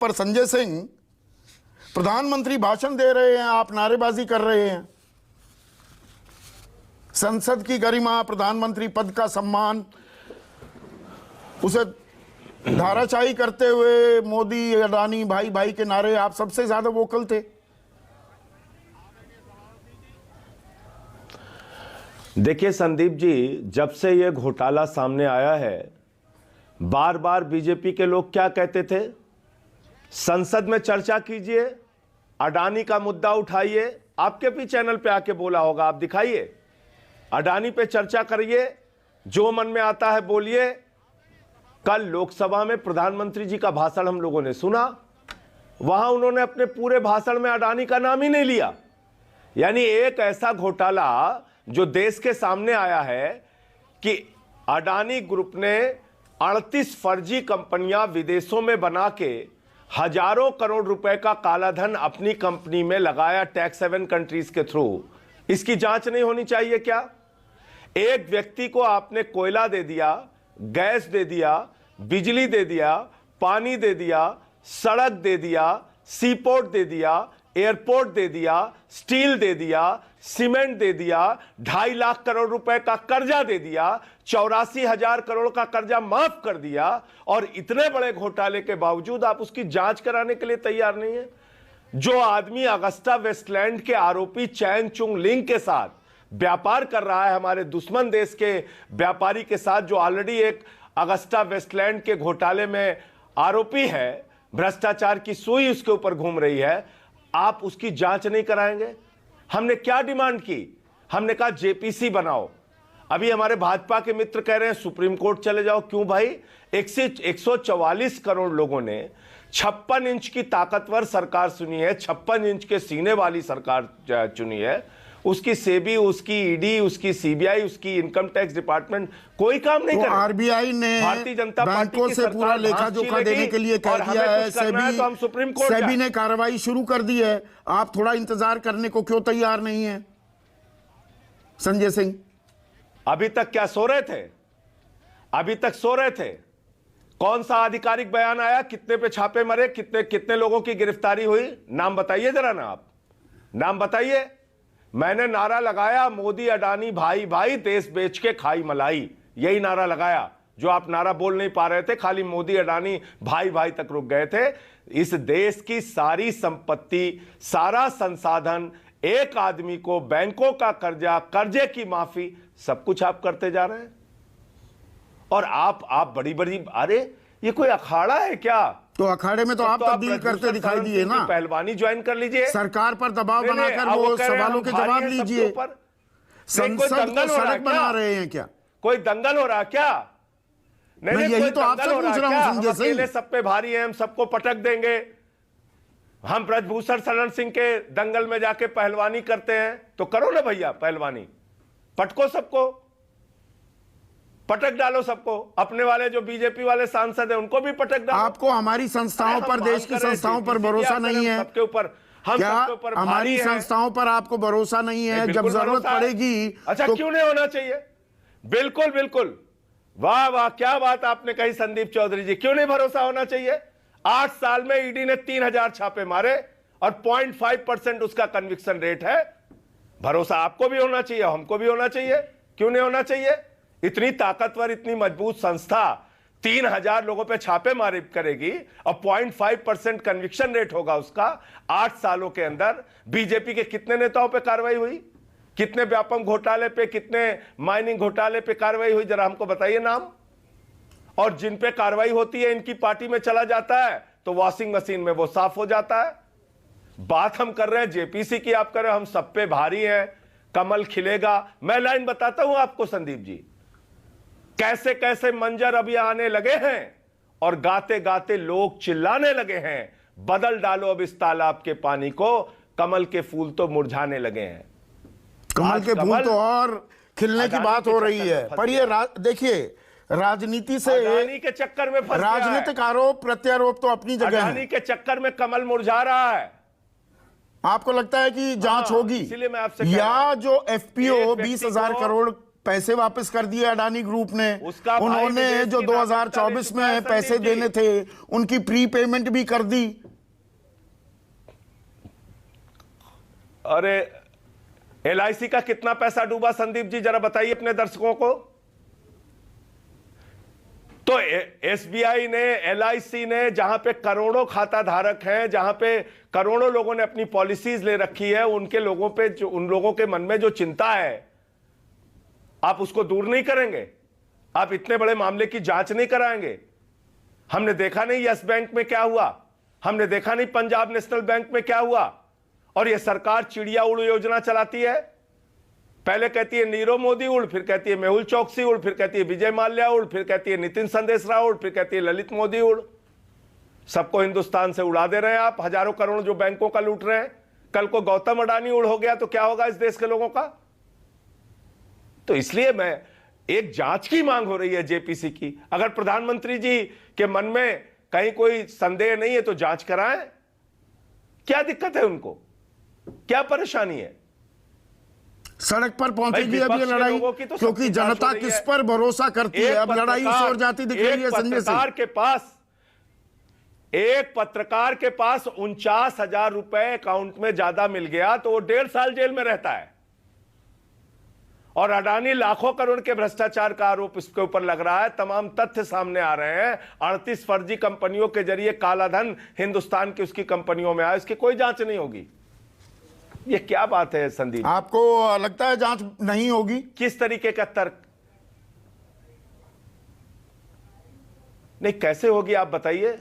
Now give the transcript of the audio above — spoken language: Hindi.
पर संजय सिंह, प्रधानमंत्री भाषण दे रहे हैं, आप नारेबाजी कर रहे हैं। संसद की गरिमा, प्रधानमंत्री पद का सम्मान, उसे धाराशाही करते हुए मोदी अडानी भाई भाई के नारे आप सबसे ज्यादा वोकल थे। देखिए संदीप जी, जब से ये घोटाला सामने आया है, बार बार बीजेपी के लोग क्या कहते थे, संसद में चर्चा कीजिए, अडानी का मुद्दा उठाइए। आपके भी चैनल पे आके बोला होगा, आप दिखाइए, अडानी पे चर्चा करिए, जो मन में आता है बोलिए। कल लोकसभा में प्रधानमंत्री जी का भाषण हम लोगों ने सुना, वहां उन्होंने अपने पूरे भाषण में अडानी का नाम ही नहीं लिया। यानी एक ऐसा घोटाला जो देश के सामने आया है कि अडानी ग्रुप ने 38 फर्जी कंपनियां विदेशों में बना के हजारों करोड़ रुपए का कालाधन अपनी कंपनी में लगाया, टैक्स हेवन कंट्रीज के थ्रू। इसकी जांच नहीं होनी चाहिए क्या? एक व्यक्ति को आपने कोयला दे दिया, गैस दे दिया, बिजली दे दिया, पानी दे दिया, सड़क दे दिया, सीपोर्ट दे दिया, एयरपोर्ट दे दिया, स्टील दे दिया, सीमेंट दे दिया, 2.5 लाख करोड़ रुपए का कर्जा दे दिया, 84,000 करोड़ का कर्जा माफ कर दिया, और इतने बड़े घोटाले के बावजूद आप उसकी जांच कराने के लिए तैयार नहीं है। जो आदमी अगस्ता वेस्टलैंड के आरोपी चैन चुंग लिंग के साथ व्यापार कर रहा है, हमारे दुश्मन देश के व्यापारी के साथ, जो ऑलरेडी एक अगस्ता वेस्टलैंड के घोटाले में आरोपी है, भ्रष्टाचार की सुई उसके ऊपर घूम रही है, आप उसकी जांच नहीं कराएंगे? हमने क्या डिमांड की? हमने कहा जेपीसी बनाओ। अभी हमारे भाजपा के मित्र कह रहे हैं सुप्रीम कोर्ट चले जाओ। क्यों भाई? 144 करोड़ लोगों ने 56 इंच की ताकतवर सरकार चुनी है, 56 इंच के सीने वाली सरकार चुनी है। उसकी सेबी, उसकी ईडी, उसकी सीबीआई, उसकी इनकम टैक्स डिपार्टमेंट कोई काम नहीं कर रहा। आरबीआई ने भारतीय जनता पार्टी बैंकों से पूरा लेखा जोखा देने के लिए कह दिया है, सेबी ने कार्रवाई शुरू कर दी है। आप थोड़ा इंतजार करने को क्यों तैयार नहीं है संजय सिंह? अभी तक क्या सो रहे थे? अभी तक सो रहे थे? कौन सा आधिकारिक बयान आया? कितने पे छापे मरे? कितने कितने लोगों की गिरफ्तारी हुई? नाम बताइए जरा ना, आप नाम बताइए। मैंने नारा लगाया, मोदी अडानी भाई भाई, देश बेच के खाई मलाई। यही नारा लगाया, जो आप नारा बोल नहीं पा रहे थे, खाली मोदी अडानी भाई भाई तक रुक गए थे। इस देश की सारी संपत्ति, सारा संसाधन, एक आदमी को, बैंकों का कर्जा, कर्जे की माफी, सब कुछ आप करते जा रहे हैं। और आप बड़ी बड़ी, अरे ये कोई अखाड़ा है क्या? तो अखाड़े में तो आप तब्दील करते दिखाई दिए ना। पहलवानी ज्वाइन कर लीजिए, सरकार पर दबाव बनाकर वो सवालों के जवाब लीजिए। संसद को सड़क बना रहे हैं क्या? कोई दंगल हो रहा क्या? नहीं, यही तो आपसे पूछ रहा हूं संजय सिंह। सब पे भारी है, हम सबको पटक देंगे। हम ब्रजभूषण शरण सिंह के दंगल में जाके पहलवानी करते हैं, तो करो ना भैया पहलवानी, पटको सबको, पटक डालो सबको। अपने वाले जो बीजेपी वाले सांसद हैं उनको भी पटक डालो। आपको हमारी संस्थाओं पर, देश की संस्थाओं पर भरोसा नहीं है? सबके ऊपर, हम सबके ऊपर हमारी संस्थाओं पर आपको भरोसा नहीं है? जब जरूरत पड़ेगी अच्छा तो... क्यों नहीं होना चाहिए? बिल्कुल बिल्कुल, वाह वाह, क्या बात आपने कही संदीप चौधरी जी। क्यों नहीं भरोसा होना चाहिए? 8 साल में ईडी ने 3000 छापे मारे और 0.5% उसका कन्विक्शन रेट है। भरोसा आपको भी होना चाहिए, हमको भी होना चाहिए। क्यों नहीं होना चाहिए? इतनी ताकतवर, इतनी मजबूत संस्था 3000 लोगों पे छापे मारे करेगी और 0.5% कन्विक्शन रेट होगा उसका। 8 सालों के अंदर बीजेपी के कितने नेताओं पे कार्रवाई हुई? कितने व्यापम घोटाले पे, कितने माइनिंग घोटाले पे कार्रवाई हुई? जरा हमको बताइए नाम। और जिन पे कार्रवाई होती है, इनकी पार्टी में चला जाता है तो वॉशिंग मशीन में वो साफ हो जाता है। बात हम कर रहे हैं जेपीसी की, आप कर रहे हैं हम सब पे भारी हैं, कमल खिलेगा। मैं लाइन बताता हूं आपको संदीप जी, कैसे कैसे मंजर अभी आने लगे हैं और गाते गाते लोग चिल्लाने लगे हैं, बदल डालो अब इस तालाब के पानी को, कमल के फूल तो मुरझाने लगे हैं। कमल के फूल तो और खिलने की बात हो रही है। पर ये देखिए, राजनीति से, अडानी के चक्कर में फंस गया है। राजनीतिक आरोप प्रत्यारोप तो अपनी जगह है। अडानी के चक्कर में कमल मुरझा रहा है। आपको लगता है कि जांच होगी? इसीलिए मैं आपसे या जो एफपीओ 20,000 करोड़ पैसे वापस कर दिए अडानी ग्रुप ने। उसका भाई उन्होंने विदेश जो की 2024 नागरिकता ले में चुका है पैसे संदीप जी। देने थे उनकी प्री पेमेंट भी कर दी। अरे एलआईसी का कितना पैसा डूबा संदीप जी, जरा बताइए अपने दर्शकों को। तो एसबीआई ने, एलआईसी ने, जहां पे करोड़ों खाता धारक हैं, जहां पे करोड़ों लोगों ने अपनी पॉलिसीज ले रखी है, उनके लोगों पे जो, उन लोगों के मन में जो चिंता है, आप उसको दूर नहीं करेंगे? आप इतने बड़े मामले की जांच नहीं कराएंगे? हमने देखा नहीं यस बैंक में क्या हुआ, हमने देखा नहीं पंजाब नेशनल बैंक में क्या हुआ। और यह सरकार चिड़िया उड़ योजना चलाती है। पहले कहती है नीरव मोदी उड़, फिर कहती है मेहुल चौकसी उड़, फिर कहती है विजय माल्या उड़, फिर कहती है नितिन संदेशरा उड़, फिर कहती है ललित मोदी उड़। सबको हिंदुस्तान से उड़ा दे रहे हैं आप। हजारों करोड़ जो बैंकों का लूट रहे हैं। कल को गौतम अडानी उड़ हो गया तो क्या होगा इस देश के लोगों का? तो इसलिए मैं, एक जांच की मांग हो रही है जेपीसी की। अगर प्रधानमंत्री जी के मन में कहीं कोई संदेह नहीं है तो जांच कराएं। क्या दिक्कत है उनको? क्या परेशानी है? सड़क पर पहुंचेगी अब ये विपक्ष के लड़ाई, लोगों की तो क्योंकि सबकी जांच हो जनता रही किस है। पर भरोसा करती है। अब लड़ाई इस ओर जाती दिख रही है संजय सिंह। एक पत्रकार के पास 49,000 रुपए अकाउंट में ज्यादा मिल गया तो वो 1.5 साल जेल में रहता है। और अडानी लाखों करोड़ के भ्रष्टाचार का आरोप इसके ऊपर लग रहा है। तमाम तथ्य सामने आ रहे हैं। 38 फर्जी कंपनियों के जरिए काला धन हिंदुस्तान की उसकी कंपनियों में आया, इसकी कोई जांच नहीं होगी। ये क्या बात है संदीप? आपको लगता है जांच नहीं होगी? किस तरीके का तर्क? नहीं, कैसे होगी आप बताइए।